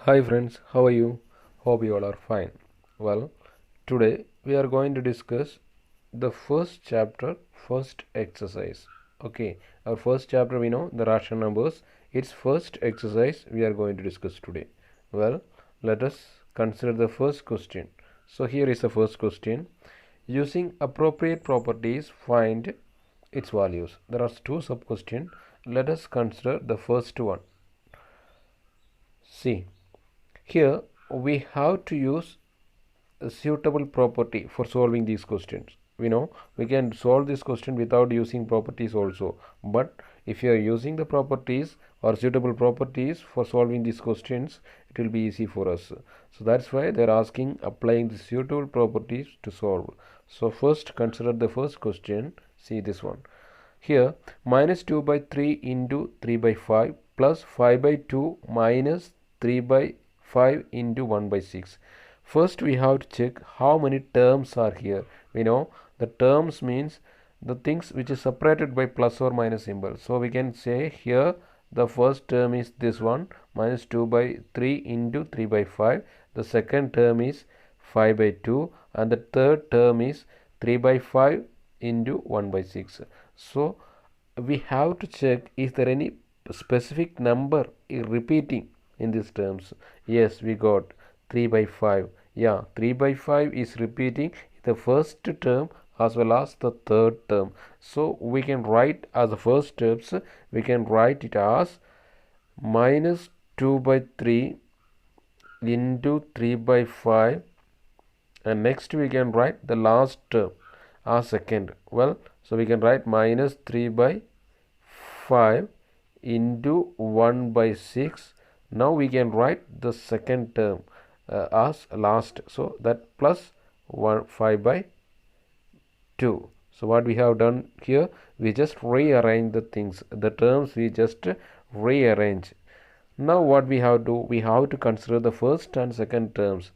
Hi friends, how are you? Hope you all are fine. Well, today we are going to discuss the first chapter, first exercise. Okay, our first chapter we know the rational numbers. Its first exercise we are going to discuss today. Well, let us consider the first question. So here is the first question. Using appropriate properties, find its values. There are two sub questions. Let us consider the first one. See, here we have to use a suitable property for solving these questions. We know we can solve this question without using properties also, but if you are using the properties or suitable properties for solving these questions, it will be easy for us. So that's why they're asking applying the suitable properties to solve. So first consider the first question. See this one. Here minus 2 by 3 into 3 by 5 plus 5 by 2 minus 3 by 5 into 1 by 6. First we have to check how many terms are here. We know the terms means the things which is separated by plus or minus symbol. So we can say here the first term is this one, minus 2 by 3 into 3 by 5. The second term is 5 by 2 and the third term is 3 by 5 into 1 by 6. So we have to check is there any specific number repeating in these terms. Yes, we got 3 by 5. Yeah, 3 by 5 is repeating the first term as well as the third term. So we can write as the first steps, we can write it as minus 2 by 3 into 3 by 5, and next we can write the last term as second. Well, so we can write minus 3 by 5 into 1 by 6. Now we can write the second term as last, so that plus 5 by 2. So what we have done here, we just rearrange the things, the terms we just rearrange. Now what we have to do, we have to consider the first and second terms.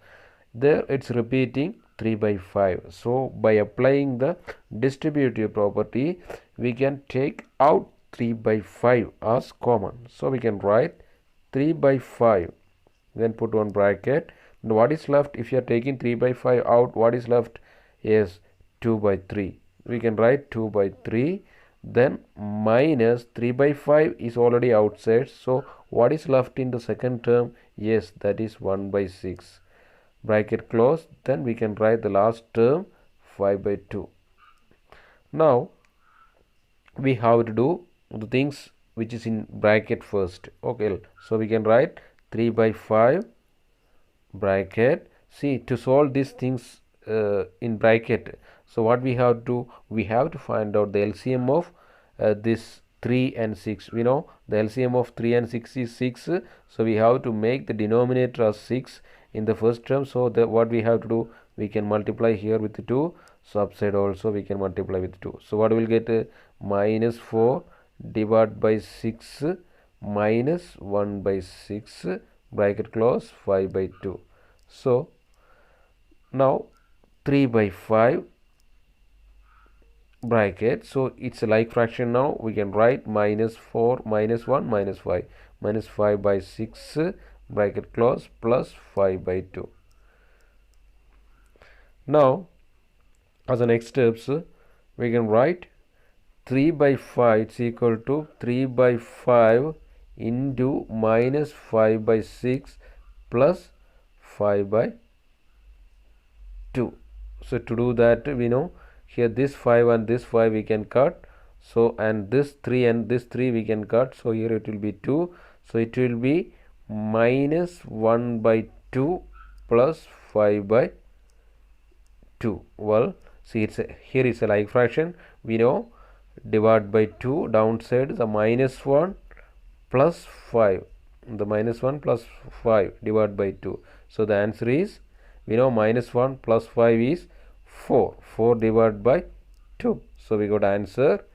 There it's repeating 3 by 5. So by applying the distributive property, we can take out 3 by 5 as common. So we can write 3 by 5, then put one bracket. And what is left if you are taking 3 by 5 out? What is left is 2 by 3. We can write 2 by 3, then minus 3 by 5 is already outside. So what is left in the second term? Yes, that is 1 by 6. Bracket close. Then we can write the last term 5 by 2. Now we have to do the things which is in bracket first. Okay, so we can write 3 by 5 bracket. See, to solve these things in bracket, so what we have to do, we have to find out the LCM of this 3 and 6. We know the LCM of 3 and 6 is 6, so we have to make the denominator as 6 in the first term. So what we have to do, we can multiply here with 2, so upside also we can multiply with 2. So what we will get, minus 4 divided by 6 minus 1 by 6 bracket close 5 by 2. So now 3 by 5 bracket, so it's a like fraction. Now we can write minus 4 minus 1 minus 5, minus 5 by 6 bracket close plus 5 by 2. Now as the next steps, we can write 3 by 5 is equal to 3 by 5 into minus 5 by 6 plus 5 by 2. So to do that, we know here this 5 and this 5 we can cut. So and this 3 and this 3 we can cut. So here it will be 2. So it will be minus 1 by 2 plus 5 by 2. Well, see, here is a like fraction. We know divide by 2, downside the minus 1 plus 5, the minus 1 plus 5 divided by 2. So the answer is, we know minus 1 plus 5 is 4 divided by 2. So we got answer,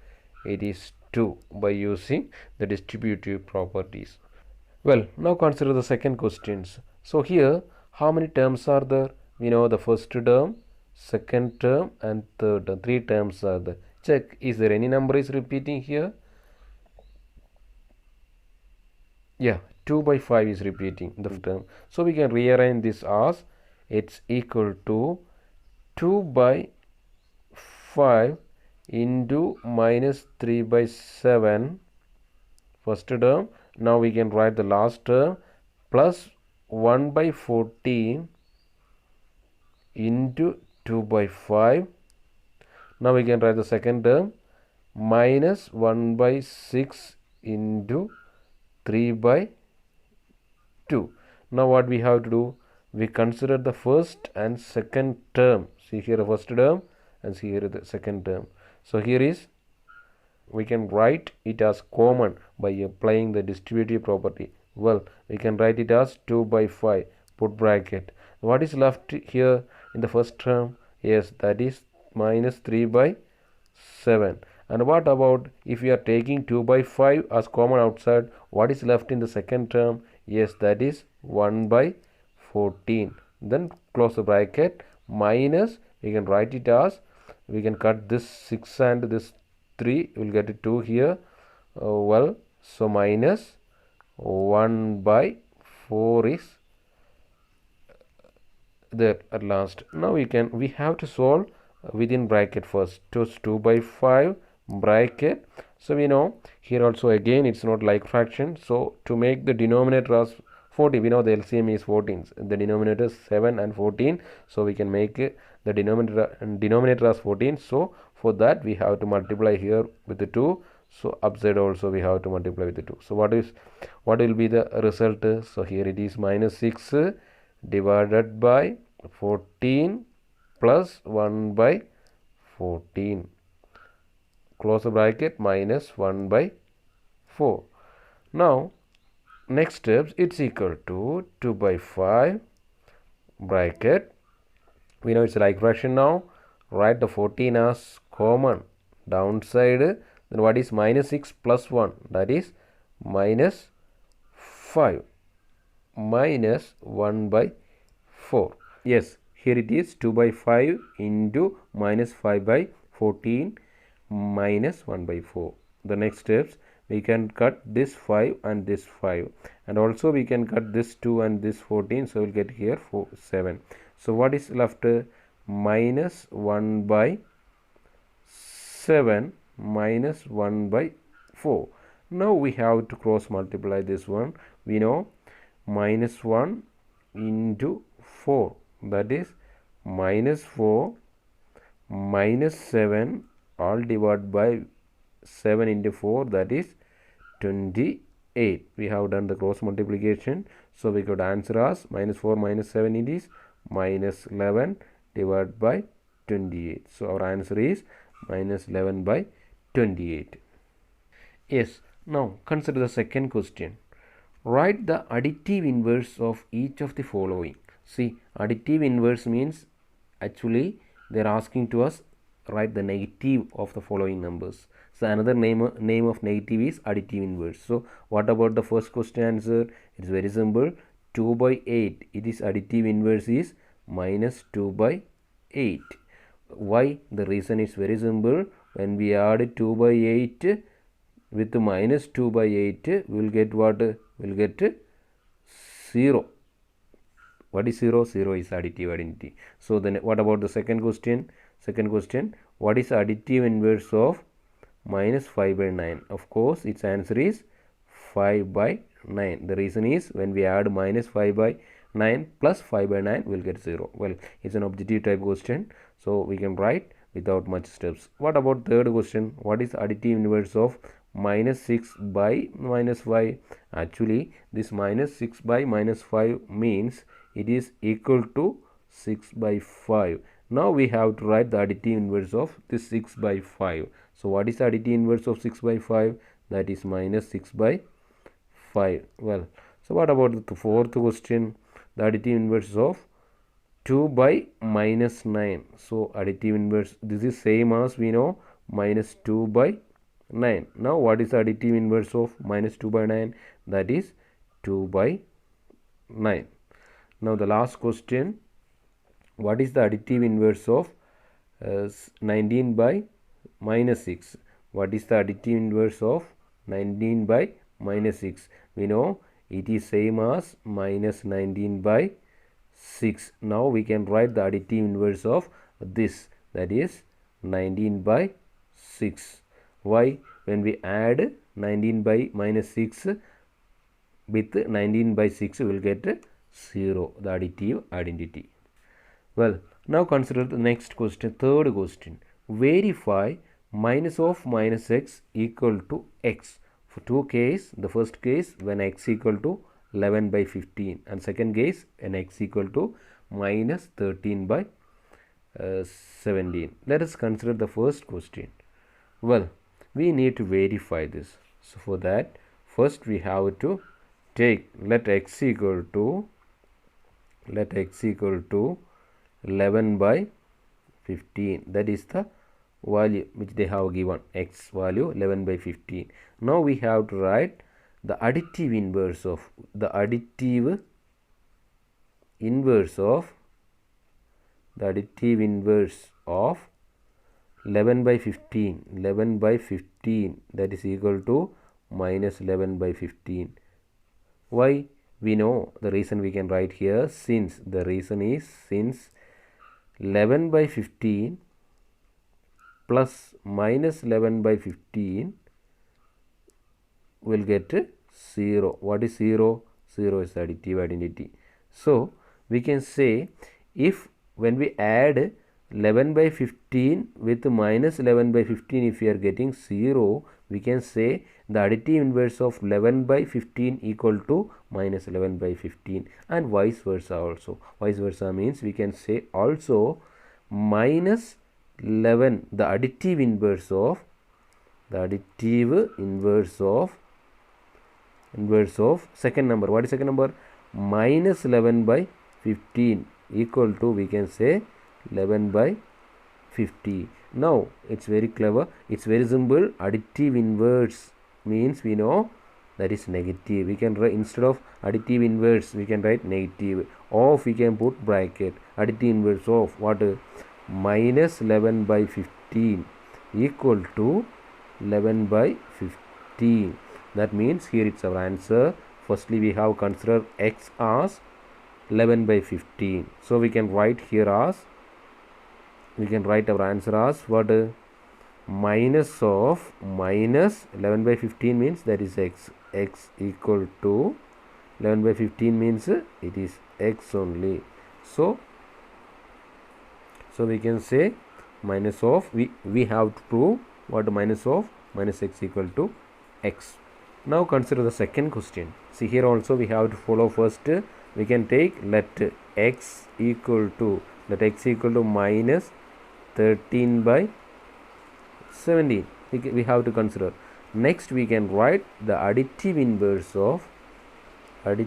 it is 2 by using the distributive properties. Well, now consider the second questions. So here how many terms are there? We know the first term, second term and third term. 3 terms are there. Check, is there any number is repeating here? Yeah, 2 by 5 is repeating the term. So we can rearrange this as it's equal to 2 by 5 into minus 3 by 7 first term. Now we can write the last term plus 1 by 14 into 2 by 5. Now we can write the second term minus 1 by 6 into 3 by 2. Now what we have to do? We consider the first and second term. See here the first term and see here the second term. So here is, we can write it as common by applying the distributive property. Well, we can write it as 2 by 5, put bracket. What is left here in the first term? Yes, that is minus 3 by 7. And what about if we are taking 2 by 5 as common outside, what is left in the second term? Yes, that is 1 by 14. Then close the bracket, minus, we can write it as, we can cut this 6 and this 3, we will get it 2 here. Well, so minus 1 by 4 is there at last. Now we have to solve within bracket first. 2 by 5 bracket. So we know here also again it's not like fraction. So to make the denominator as 40, we know the LCM is 14. The denominator is 7 and 14. So we can make the denominator as 14. So for that we have to multiply here with the 2. So upside also we have to multiply with the 2. So what will be the result? So here it is minus 6 divided by 14 plus 1 by 14. Close the bracket, minus 1 by 4. Now next steps, it's equal to 2 by 5 bracket. We know it's like fraction now. Write the 14 as common downside. Then what is minus 6 plus 1? That is minus 5 minus 1 by 4. Yes, here it is 2 by 5 into minus 5 by 14 minus 1 by 4. The next steps, we can cut this 5 and this 5, and also we can cut this 2 and this 14. So we'll get here 7. So what is left? Minus 1 by 7 minus 1 by 4. Now we have to cross multiply this one. We know minus 1 into 4, that is minus 4 minus 7 all divided by 7 into 4, that is 28. We have done the cross multiplication. So we could answer as minus 4 minus 7, it is minus 11 divided by 28. So our answer is minus 11 by 28. Yes, now consider the second question. Write the additive inverse of each of the following. See, additive inverse means actually they are asking to us write the negative of the following numbers. So another name of negative is additive inverse. So what about the first question answer? It's very simple. 2 by 8. It is additive inverse is minus 2 by 8. Why? The reason is very simple. When we add 2 by 8 with minus 2 by 8, we will get what? We will get 0. What is 0? 0 is additive identity. So then what about the second question? Second question, what is additive inverse of minus 5 by 9? Of course, its answer is 5 by 9. The reason is when we add minus 5 by 9 plus 5 by 9, we will get 0. Well, it's an objective type question. So we can write without much steps. What about third question? What is additive inverse of minus 6 by minus 5? Actually, this minus 6 by minus 5 means it is equal to 6 by 5. Now we have to write the additive inverse of this 6 by 5. So what is the additive inverse of 6 by 5? That is minus 6 by 5. Well, so what about the fourth question? The additive inverse of 2 by minus 9. So additive inverse, this is same as we know minus 2 by 9. Now what is the additive inverse of minus 2 by 9? That is 2 by 9. Now the last question, what is the additive inverse of 19 by minus 6? What is the additive inverse of 19 by minus 6? We know it is same as minus 19 by 6. Now we can write the additive inverse of this, that is 19 by 6. Why? When we add 19 by minus 6 with 19 by 6, we will get 0, the additive identity. Well, now consider the next question, third question. Verify minus of minus x equal to x. For two cases, the first case when x equal to 11 by 15, and second case when x equal to minus 13 by 17. Let us consider the first question. Well, we need to verify this. So for that, first we have to take let x equal to 11 by 15, that is the value which they have given, x value 11 by 15. Now we have to write the additive inverse of 11 by 15, that is equal to minus 11 by 15. Why? We know the reason. We can write here, since 11 by 15 plus minus 11 by 15 will get 0. What is 0? 0 is additive identity. So we can say, if when we add 11 by 15 with minus 11 by 15, if we are getting 0, we can say the additive inverse of 11 by 15 equal to minus 11 by 15, and vice versa also. Vice versa means we can say also minus 11, the additive inverse of second number. What is second number? Minus 11 by 15 equal to, we can say 11 by 50. Now it's very clever, it's very simple. Additive inverse means we know that is negative. We can write, instead of additive inverse, we can write negative. Of, we can put bracket. Additive inverse of what? Minus 11 by 15 equal to 11 by 15. That means here it's our answer. Firstly, we have considered x as 11 by 15. So we can write here as, we can write our answer as what? Minus of minus 11 by 15 means that is x. X equal to 11 by 15 means it is x only. So we can say minus of, we have to prove what? Minus of minus x equal to x. Now consider the second question. See, here also we have to follow first. We can take let x equal to minus 13 by 17. We have to consider. Next we can write the additive inverse of what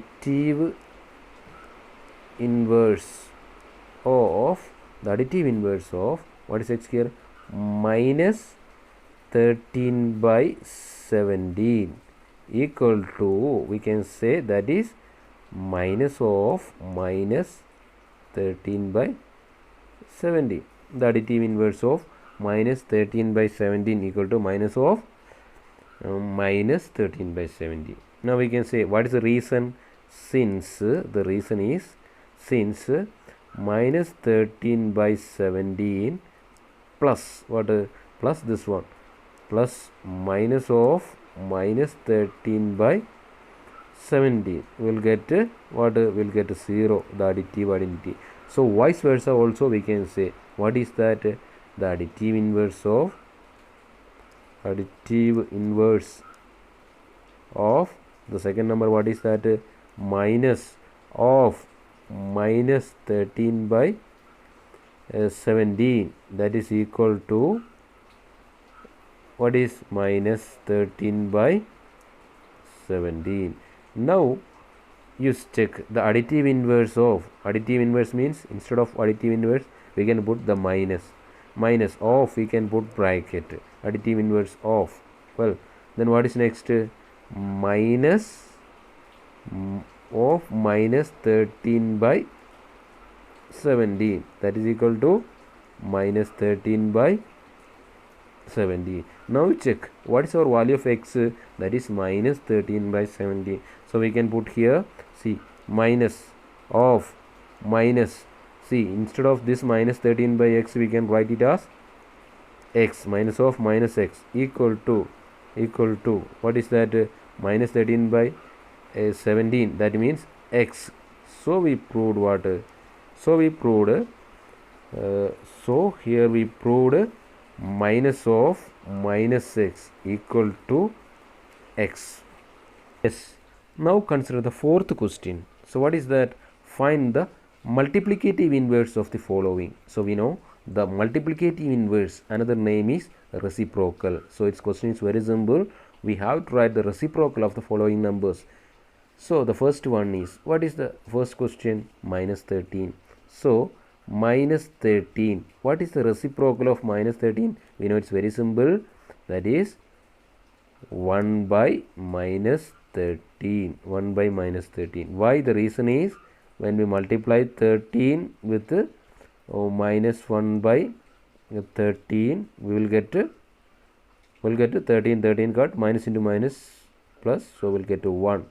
is x here? Minus 13 by 17 equal to, we can say that is minus of minus 13 by 17. The additive inverse of minus 13 by 17 equal to minus of minus 13 by 17. Now we can say, what is the reason? Since the reason is, since minus 13 by 17 plus what? Plus this one, plus minus of minus 13 by 17 will get what? Will get 0, the additive identity. So vice versa also we can say. What is that? The additive inverse of the second number. What is that? Minus of minus 13 by 17, that is equal to what is? Minus 13 by 17. Now you check the additive inverse of, additive inverse means instead of additive inverse we can put the minus of, we can put bracket. Additive inverse of, well, then what is next? Minus of minus 13 by 17, that is equal to minus 13 by 17. Now check what is our value of x, that is minus 13 by 17. So we can put here, see, minus of minus, see, instead of this minus 13 by x we can write it as x minus of minus x equal to what is that, minus 13 by 17, that means x. So we proved what, so here we proved minus of minus x equal to x. Yes. Now consider the fourth question. So what is that? Find the multiplicative inverse of the following. So we know the multiplicative inverse, another name is reciprocal. So its question is very simple. We have to write the reciprocal of the following numbers. So the first one is, what is the first question? Minus 13. So minus 13, what is the reciprocal of minus 13? We know it's very simple, that is 1 by minus 13. 1 by minus 13. Why? The reason is, when we multiply 13 with minus 1 by 13, we will get to 13 got minus into minus plus, so we'll get to 1.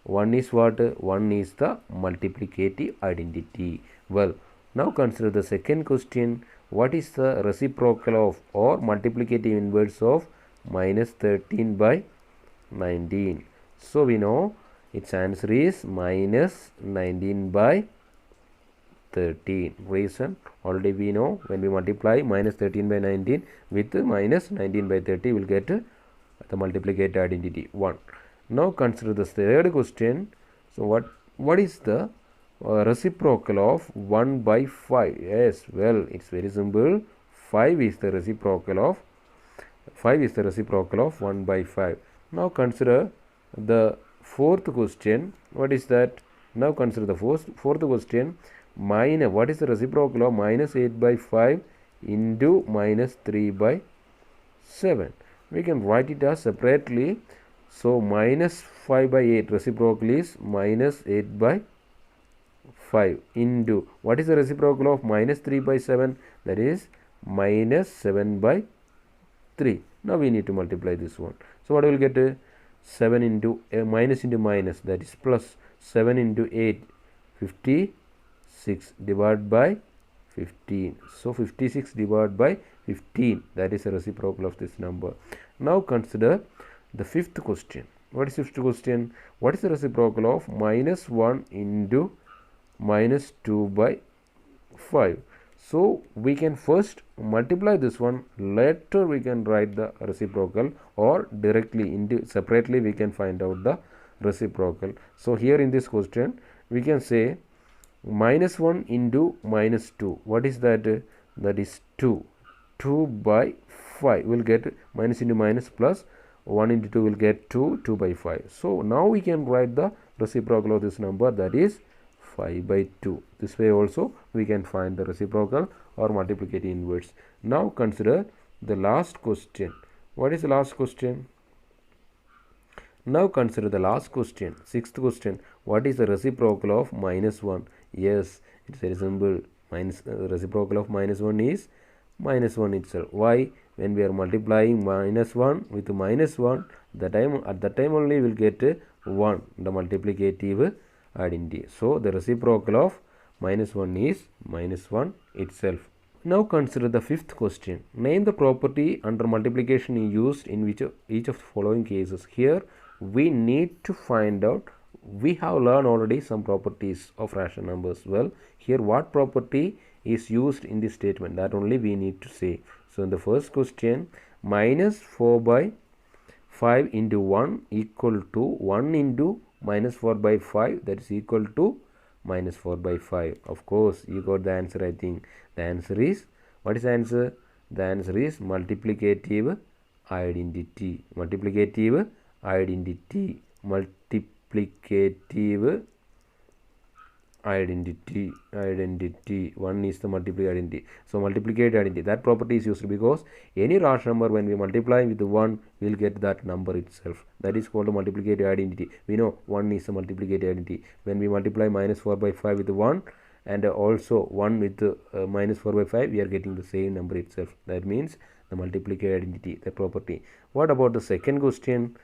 1 is what? 1 is the multiplicative identity. Well, now consider the second question. What is the reciprocal of or multiplicative inverse of minus 13 by 19? So we know its answer is minus 19 by 13. Reason, already we know, when we multiply minus 13 by 19 with minus 19 by 30, we will get the multiplicative identity 1. Now consider the third question. So what is the reciprocal of 1 by 5? Yes, well, it's very simple. 5 is the reciprocal of 1 by 5. Now consider the fourth question. What is that? Now consider the fourth question. What is the reciprocal of minus 8 by 5 into minus 3 by 7? We can write it as separately. So minus 5 by 8 reciprocal is minus 8 by 5 into, what is the reciprocal of minus 3 by 7? That is minus 7 by 3. Now we need to multiply this one. So what will get? 7 into minus into minus, that is plus. 7 into 8, 56 divided by 15. So 56 divided by 15, that is a reciprocal of this number. Now consider the fifth question. What is fifth question? What is the reciprocal of minus 1 into minus 2 by 5? So we can first multiply this one, later we can write the reciprocal, or directly separately we can find out the reciprocal. So here in this question we can say minus 1 into minus 2. What is that? That is 2. 2 by 5 will get minus into minus plus 1 into 2 will get 2. 2 by 5. So now we can write the reciprocal of this number, that is 5 by 2. This way also we can find the reciprocal or multiplicative inverse. Now consider the last question. What is the last question? Now consider the last question, sixth question. What is the reciprocal of minus 1? Yes, it's very simple. Reciprocal of minus 1 is minus 1 itself. Why? When we are multiplying minus 1 with minus 1, at that time only we will get 1, the multiplicative identity. So the reciprocal of minus 1 is minus 1 itself. Now consider the fifth question. Name the property under multiplication used in each of the following cases. Here we need to find out, we have learned already some properties of rational numbers. Well, here what property is used in this statement, that only we need to say. So in the first question, minus 4 by 5 into 1 equal to 1 into minus 4 by 5, that is equal to minus 4 by 5. Of course, you got the answer. I think the answer is, what is the answer? The answer is multiplicative identity. Multiplicative identity. Multiplicative identity. One is the multiplicative identity. So multiplicative identity, that property is used because any rational number, when we multiply with 1, we will get that number itself. That is called a multiplicative identity. We know 1 is a multiplicative identity. When we multiply minus 4 by 5 with 1 and also 1 with minus 4 by 5, we are getting the same number itself. That means the multiplicative identity, the property. What about the second question?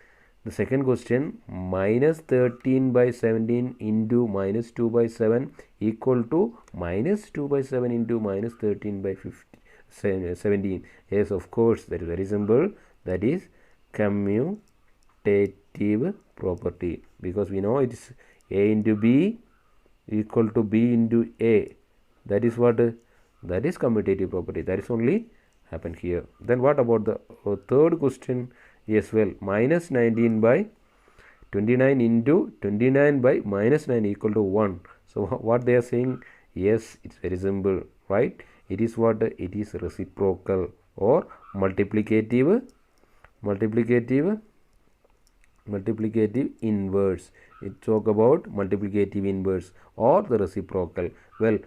The second question, minus 13 by 17 into minus 2 by 7 equal to minus 2 by 7 into minus 13 by 17. Yes, of course, that is very simple. That is commutative property, because we know it is A into B equal to B into A. That is what? That is commutative property. That is only happened here. Then what about the third question? Yes, well, minus 19 by 29 into 29 by minus 9 equal to 1. So what they are saying? Yes, it's very simple, right? It is what? It is reciprocal or multiplicative inverse. It talk about multiplicative inverse or the reciprocal. Well,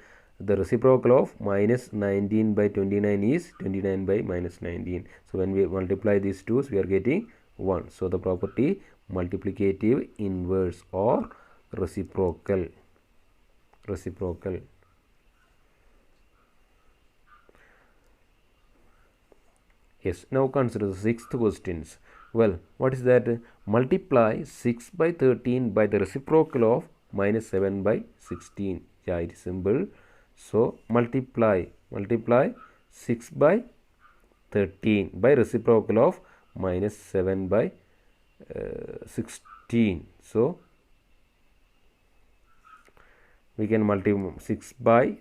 the reciprocal of minus 19 by 29 is 29 by minus 19. So when we multiply these twos, we are getting 1. So the property multiplicative inverse or reciprocal. Yes, now consider the sixth questions. Well, what is that? Multiply 6 by 13 by the reciprocal of minus 7 by 16. Yeah, it is simple. So multiply 6 by 13 by reciprocal of minus 7 by 16. So we can multiply 6 by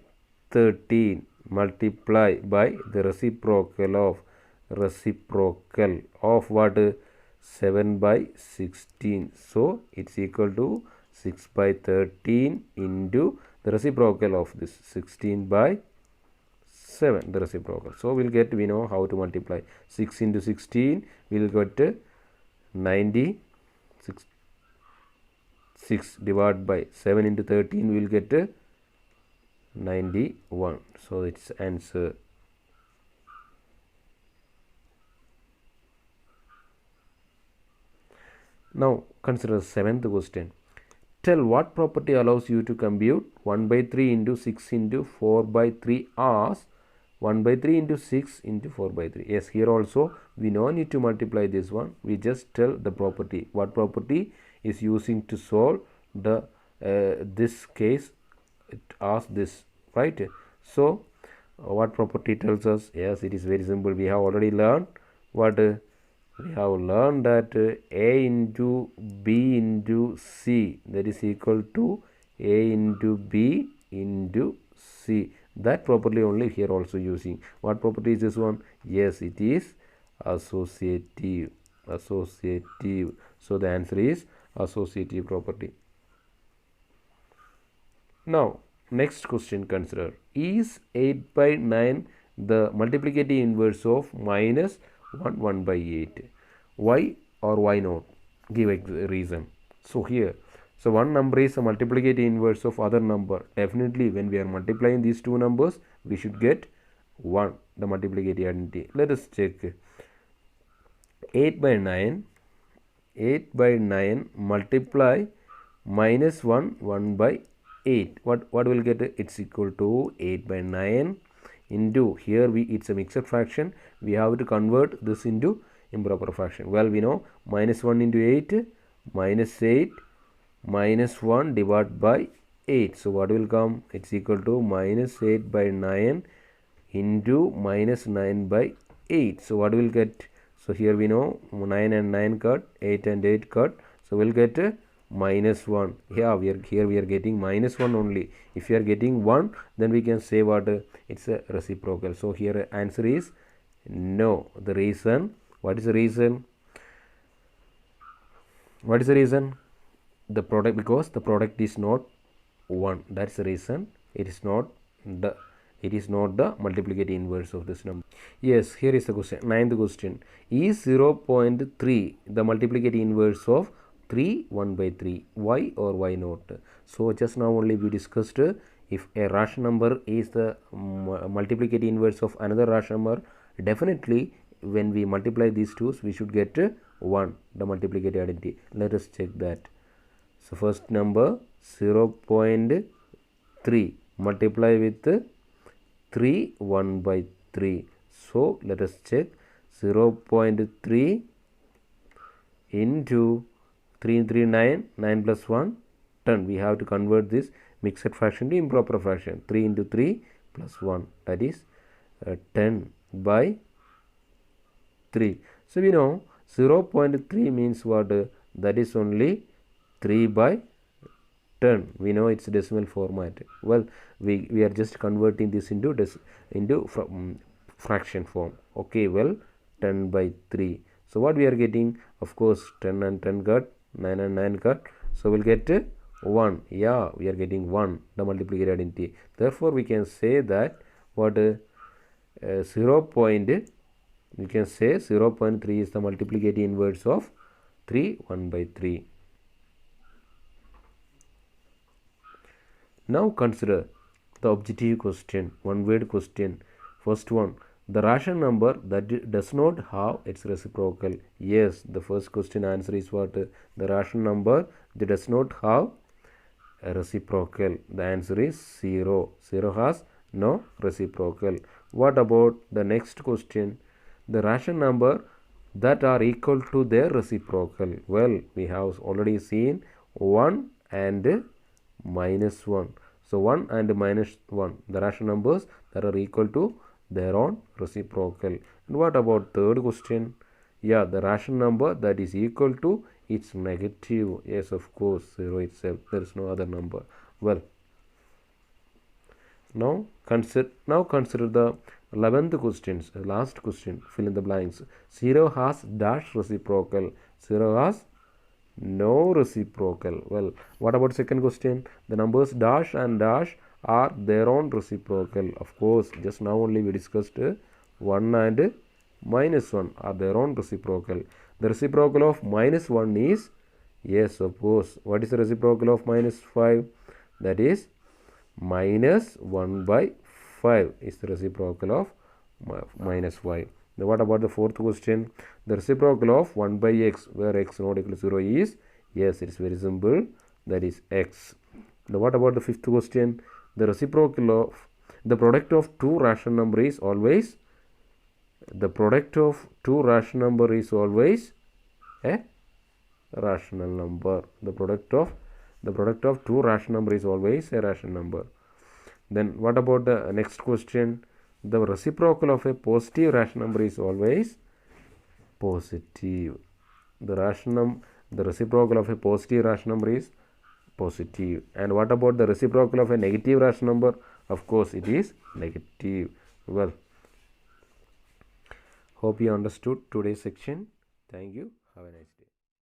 13 multiply by the reciprocal of what? 7 by 16. So it's equal to 6 by 13 into the reciprocal of this 16 by 7, the reciprocal. So we'll get, we know how to multiply. 6 into 16 we'll get 96. 6 divided by 7 into 13 we'll get 91. So it's answer. Now consider the seventh question. Tell what property allows you to compute 1 by 3 into 6 into 4 by 3 as 1 by 3 into 6 into 4 by 3. Yes, here also we no need to multiply this one. We just tell the property. What property is using to solve the this case as this, right? So what property tells us? Yes, it is very simple. We have already learned what? We have learned that A into B into C, that is equal to A into B into C. That property only here also using. What property is this one? Yes, it is associative. So the answer is associative property. Now next question, consider, is 8 by 9 the multiplicative inverse of minus 1 by 8? Why or why not? Give a reason. So here, so one number is a multiplicative inverse of other number. Definitely when we are multiplying these two numbers, we should get 1, the multiplicative identity. Let us check. 8 by 9 multiply minus 1 by 8. What will get? It's equal to 8 by 9 into, here it's a mixed fraction. We have to convert this into improper fraction. Well, we know minus 1 into 8 minus 8 minus 1 divided by 8. So what will come? It's equal to minus 8 by 9 into minus 9 by 8. So what will get? So here we know 9 and 9 cut, 8 and 8 cut. So we'll get minus 1. Yeah, we are getting minus 1 only. If you are getting 1, then we can say what? It's a reciprocal. So here answer is no. The reason, what is the reason? What is the reason? The product, because the product is not 1. That's the reason. It is not the multiplicative inverse of this number. Yes, here is the question. Ninth question. Is 0.3 the multiplicative inverse of 3 1 by 3? Why or why not? So just now only we discussed if a rational number is the multiplicative inverse of another rational number, definitely when we multiply these twos we should get 1, the multiplicative identity. Let us check that. So first number 0.3 multiply with 3 1 by 3. So let us check. 0.3 into 3 3 9, 9 plus 1 10. We have to convert this mixed fraction to improper fraction. 3 into 3 plus 1, that is 10 by 3. So we know 0.3 means what? That is only 3 by 10. We know its decimal format. Well, we are just converting this into fraction form. Okay, well, 10 by 3. So what we are getting? Of course, 10 and 10 cut, 9 and 9 cut. So we'll get 1. Yeah, we are getting 1, the multiplicative identity. Therefore, we can say that what 0. We can say 0.3 is the multiplicative inverse of 3, 1 by 3. Now consider the objective question, one word question. First one, the rational number that does not have its reciprocal. Yes, the first question answer is what? The rational number that does not have a reciprocal. The answer is 0. 0 has no reciprocal. What about the next question? The rational number that are equal to their reciprocal. Well, we have already seen 1 and minus 1. So 1 and minus 1, the rational numbers that are equal to their own reciprocal. And what about third question? Yeah, the rational number that is equal to its negative. Yes, of course, 0 itself. There is no other number. Well, now consider the 11th questions. Last question, fill in the blanks. 0 has dash reciprocal. 0 has no reciprocal. Well, what about second question? The numbers dash and dash are their own reciprocal. Of course, just now only we discussed 1 and minus 1 are their own reciprocal. The reciprocal of minus 1 is, yes, of course, what is the reciprocal of minus 5? That is minus 1 by 5 is the reciprocal of minus 5. Now what about the fourth question? The reciprocal of 1 by x, where x not equal to 0 is, yes, it is very simple, that is x. Now what about the fifth question? The reciprocal of the product of two rational number is always, the product of two rational number is always a rational number. The product of two rational number is always a rational number. Then what about the next question? The reciprocal of a positive rational number is always positive. The reciprocal of a positive rational number is positive. And what about the reciprocal of a negative rational number? Of course, it is negative. Well, hope you understood today's section. Thank you. Have a nice day.